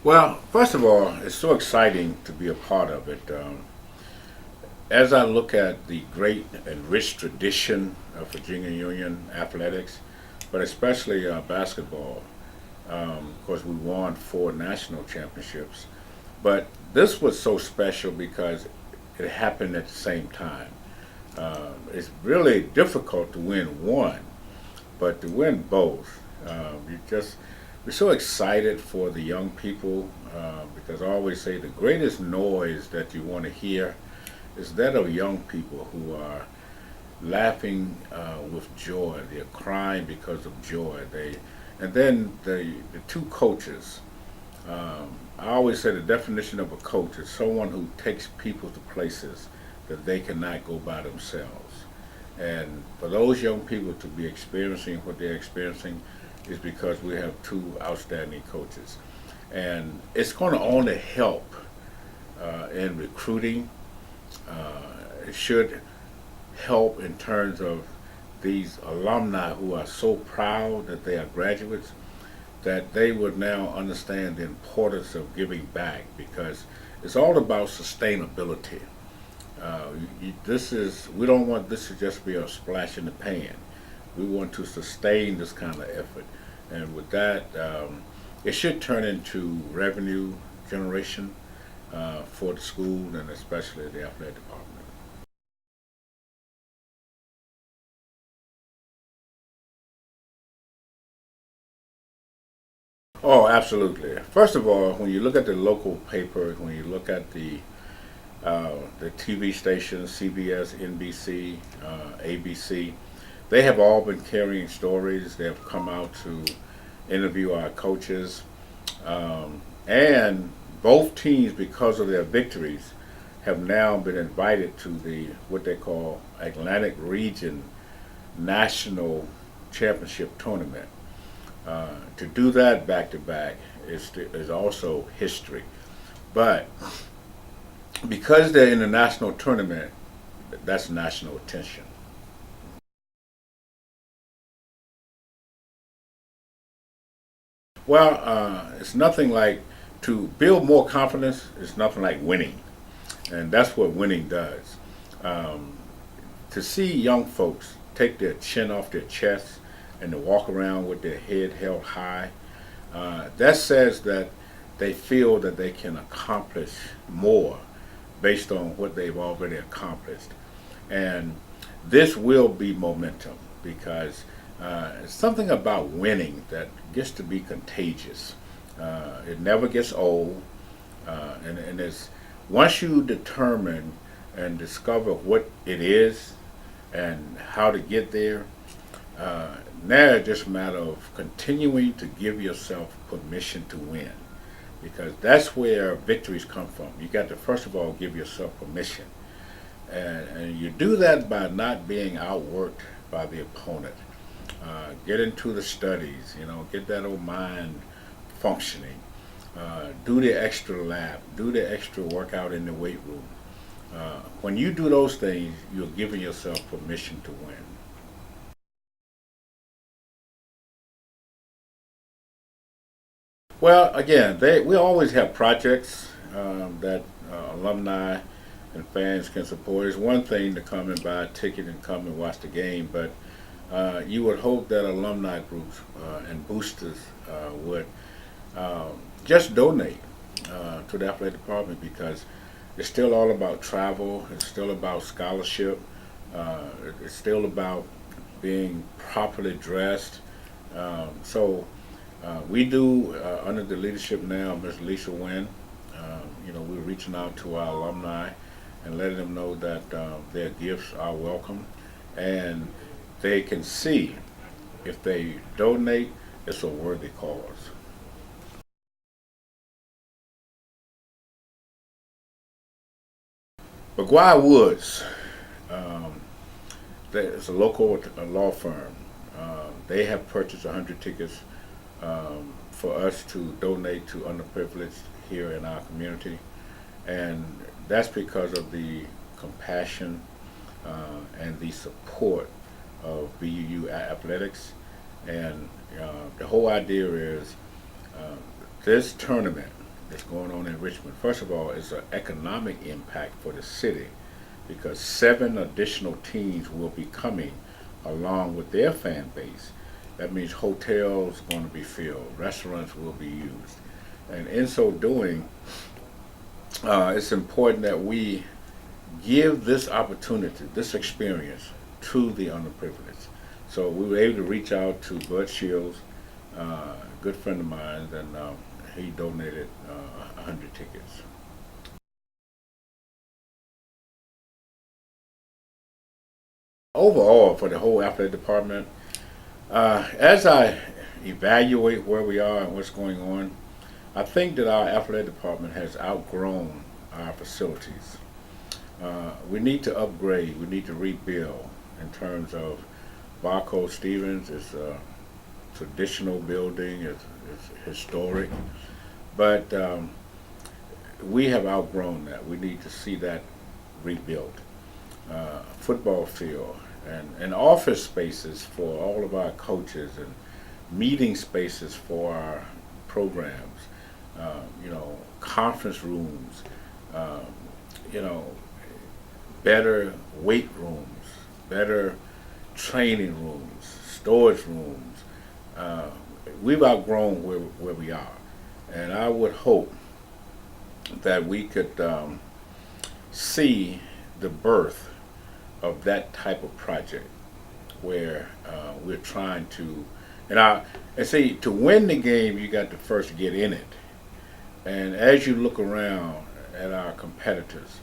Well, first of all, it's so exciting to be a part of it. As I look at the great and rich tradition of Virginia Union athletics, but especially basketball, of course, we won 4 national championships. But this was so special because it happened at the same time. It's really difficult to win one, but to win both, you just we're so excited for the young people because I always say the greatest noise that you want to hear is that of young people who are laughing with joy. They're crying because of joy. And then the two coaches. I always say the definition of a coach is someone who takes people to places that they cannot go by themselves. And for those young people to be experiencing what they're experiencing is because we have two outstanding coaches. And it's going to only help in recruiting. It should help in terms of these alumni who are so proud that they are graduates, that they would now understand the importance of giving back because it's all about sustainability. We don't want this to just be a splash in the pan. We want to sustain this kind of effort, and with that, it should turn into revenue generation for the school and especially the athletic department. Oh, absolutely. First of all, when you look at the local paper, when you look at the TV stations, CBS, NBC, ABC, they have all been carrying stories. They have come out to interview our coaches, and both teams, because of their victories, have now been invited to the what they call Atlantic Region National Championship Tournament. To do that back to back is also history. But because they're in the national tournament, that's national attention. Well, it's nothing like to build more confidence. It's nothing like winning, and that's what winning does. Um, to see young folks take their chin off their chest and to walk around with their head held high, that says that they feel that they can accomplish more based on what they've already accomplished. And this will be momentum because it's something about winning that gets to be contagious. It never gets old, and it's once you determine and discover what it is and how to get there. Now it's just a matter of continuing to give yourself permission to win because that's where victories come from. You got to first of all give yourself permission, and you do that by not being outworked by the opponent. Get into the studies, get that old mind functioning. Do the extra lap, do the extra workout in the weight room. When you do those things, you're giving yourself permission to win. Well, again, we always have projects that alumni and fans can support. It's one thing to come and buy a ticket and come and watch the game, but you would hope that alumni groups and boosters would uh, just donate to the athletic department because it's still all about travel. It's still about scholarship. It's still about being properly dressed. We do, under the leadership now of Ms. Lisa Wynn, we're reaching out to our alumni and letting them know that their gifts are welcome and they can see if they donate, it's a worthy cause. McGuire Woods, um, it's a local law firm. They have purchased 100 tickets for us to donate to underprivileged here in our community. And that's because of the compassion and the support of BUU athletics. And the whole idea is uh, this tournament. that's going on in Richmond. First of all, it's an economic impact for the city because 7 additional teams will be coming along with their fan base. That means hotels are going to be filled, restaurants will be used. And in so doing, it's important that we give this opportunity, this experience to the underprivileged. So we were able to reach out to Bud Shields, a good friend of mine, and he donated 100 tickets. Overall, for the whole athletic department, as I evaluate where we are and what's going on, I think that our athletic department has outgrown our facilities. We need to upgrade, we need to rebuild in terms of Barco Stevens is a traditional building, it's historic, but we have outgrown that. We need to see that rebuilt. Football field and office spaces for all of our coaches and meeting spaces for our programs, conference rooms, um, you know, better weight rooms, better training rooms, storage rooms. Uh, we've outgrown where we are. And I would hope that we could see the birth of that type of project where we're trying to, and see, to win the game, you got to first get in it. And as you look around at our competitors,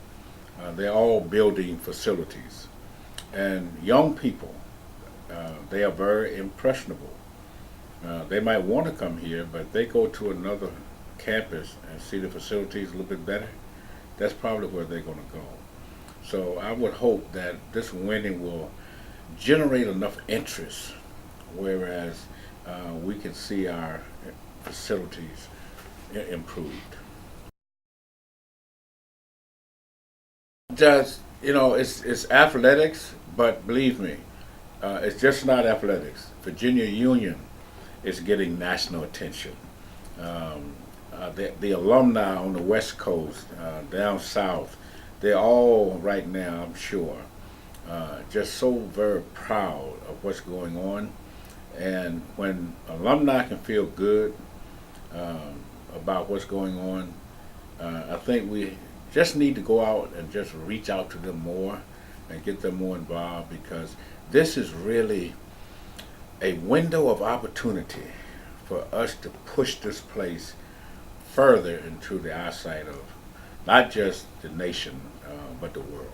they're all building facilities. And young people, they are very impressionable. They might want to come here, but they go to another campus and see the facilities a little bit better. That's probably where they're going to go. So I would hope that this winning will generate enough interest, whereas we can see our facilities improved. Just it's athletics, but believe me, it's just not athletics. Virginia Union is getting national attention. The alumni on the West Coast, down south, they're all right now, I'm sure, just so very proud of what's going on. And when alumni can feel good about what's going on, I think we just need to go out and just reach out to them more and get them more involved because this is really a window of opportunity for us to push this place further into the eyesight of not just the nation, but the world.